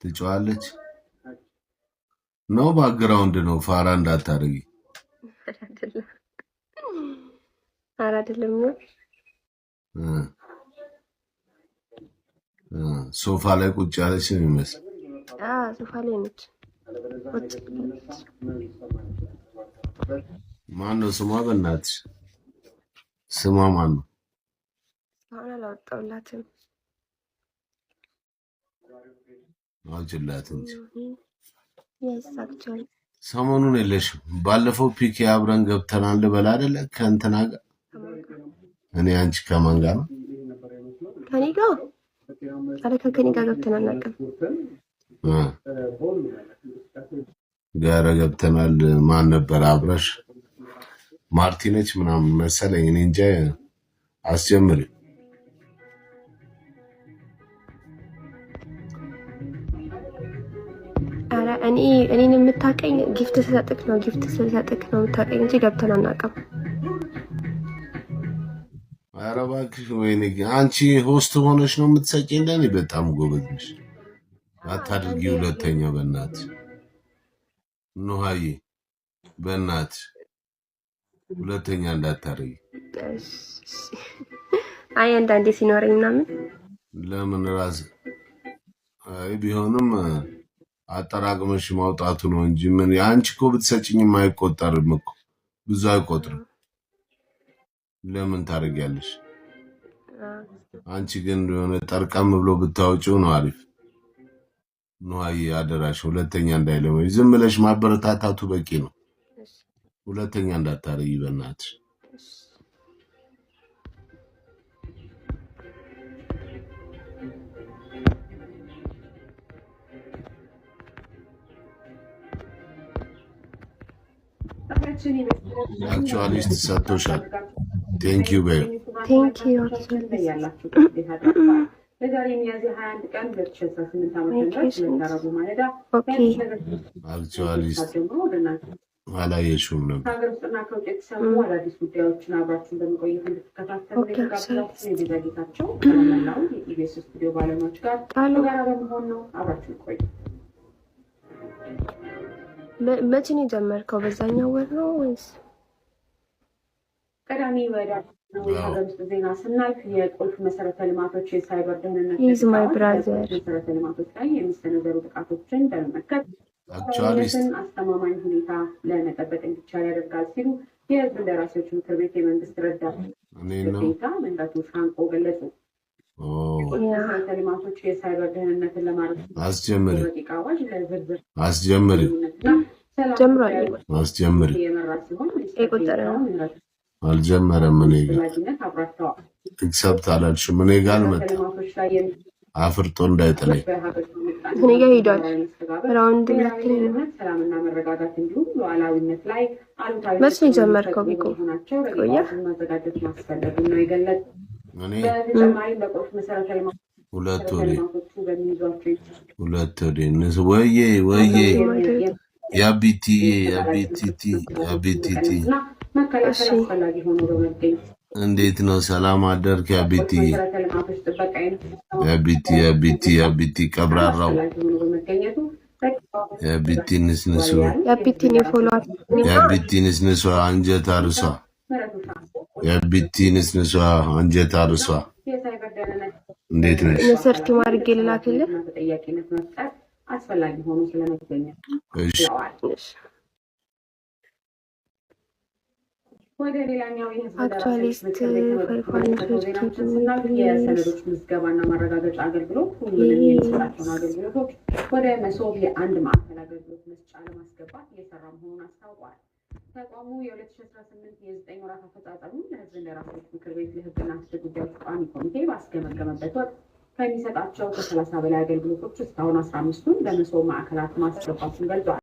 ትጫዋለች ነው ባክግራውንድ ነው ፋራ እንዳታረጊ አይደለም ሶፋ ላይ ቁጭ ያለች ነው የሚመስል ሶፋ ላይ ነች ማነው ስሟ በእናትሽ ስሟ ማነው አሁን አላወጣሁላትም አውጭላት እንጂ ያሳክቻል ሰሞኑን የለሽም ባለፈው ፒኬ አብረን ገብተናል በላ አይደለ ከእንትና ጋር እኔ አንቺ ከማን ጋር ነው ከኔ ጋር ከኔ ጋር ገብተናል አቀም ጋር ገብተናል ማን ነበር አብረሽ ማርቲኔች ምናምን መሰለኝ እኔ እንጃ አስጀምሪ እኔን የምታቀኝ ጊፍት ስሰጥክ ነው የምታቀኝ እንጂ ገብተን አናውቅም። ኧረ እባክሽ ወይኔ አንቺ ሆስት ሆነሽ ነው የምትሰጪኝ ለኔ በጣም ጎበዝ ነሽ። አታድርጊ ሁለተኛ በእናትሽ ኑሃዬ በእናትሽ ሁለተኛ እንዳታረጊ። አይ አንዳንዴ ሲኖረኝ ምናምን ለምን ራስ አይ ቢሆንም አጠራቅመሽ ማውጣቱ ነው እንጂ ምን አንቺ እኮ ብትሰጪኝም አይቆጠርም እኮ ብዙ አይቆጥርም። ለምን ታረጊያለሽ? አንቺ ግን የሆነ ጠርቀም ብሎ ብታወጪው ነው አሪፍ። ኑሃዬ አደራሽ ሁለተኛ እንዳይለመኝ ዝም ብለሽ ማበረታታቱ በቂ ነው። ሁለተኛ እንዳታረጊ በእናትሽ። አክቹዋሊስት ሰጥቶሻል። ቴንክ ዩ በይ ቴንክ ዩ ለዛሬ ሚያዝያ 21 ቀን 2018 ዓ.ም ኦኬ አክቹዋሊስት አላየሽውም ነበር። ሀገር ውስጥና ከውጭ የተሰሙ አዳዲስ ጉዳዮችን አብራችሁን በመቆየት እንድትከታተሉ የጋበዝናችሁ ከመላው የኢቢኤስ ስቱዲዮ ባለሙያዎች ጋር በጋራ በመሆን ነው። አብራችሁን ቆዩ። መቼ ነው የጀመርከው? በዛኛው ወር ነው ወይስ? ቀዳሚ ወደ ሀገር ውስጥ ዜና ስናልፍ የቁልፍ መሰረተ ልማቶች የሳይበር ደህንነት መሰረተ ልማቶች ላይ የሚሰነዘሩ ጥቃቶችን በመመከት አክቹዋሊስትን አስተማማኝ ሁኔታ ለመጠበቅ እንዲቻል ያደርጋል ሲሉ የህዝብ እንደራሴዎች ምክር ቤት የመንግስት ረዳት ዴኤታ መንዳቱ ሻንቆ ገለጹ። መሰረተ ልማቶች የሳይበር ደህንነትን ለማረጋገጥ አስጀምሪ የመራ ሲሆን አልጀመረም። እኔ ጋር ኤክሰፕት አላልሽም። እኔ ጋር አልመጣም። አፍርጦ እንዳይጥለኝ እኔ ጋር ሄዷል። ራውንድ ሰላምና መረጋጋት እንዲሁም ሉዓላዊነት ላይ አሉታዊ መቼ ነው የጀመርከው? ቢቆ ቆያ ማዘጋጀት ማስፈለጉን ነው የገለጸ። እኔ በተጨማሪ በቁልፍ መሰረተ ልማቶች ሁለት ወዴ ያቢቲቲ እንዴት ነው? ሰላም አደርክ ያቢቲ ቀብራራው ያቢቲ ንስንሱ አንጀት አርሷ እንዴት ነሽ? ሰርት ማድረግ ልላክልህ አስፈላጊ ሆኖ ስለመገኘ እሺ ወደ ሌላኛው አክቹዋሊስት የሰነዶች ምዝገባና ማረጋገጫ አገልግሎት ሁሉንም የሚሰጣቸውን አገልግሎቶች ወደ መሶብ የአንድ ማዕከል አገልግሎት መስጫ ለማስገባት እየሰራ መሆኑን አስታውቋል። ተቋሙ የ2018 የ9 ወራት አፈጻጸሙን ለህዝብ እንደራሴዎች ምክር ቤት ለህግና ፍትህ ጉዳዮች ቋሚ ኮሚቴ ባስገመገመበት ወቅት ከሚሰጣቸው ከ30 በላይ አገልግሎቶች እስካሁን 15ቱን በመሶብ ማዕከላት ማስገባቱን ገልጿል።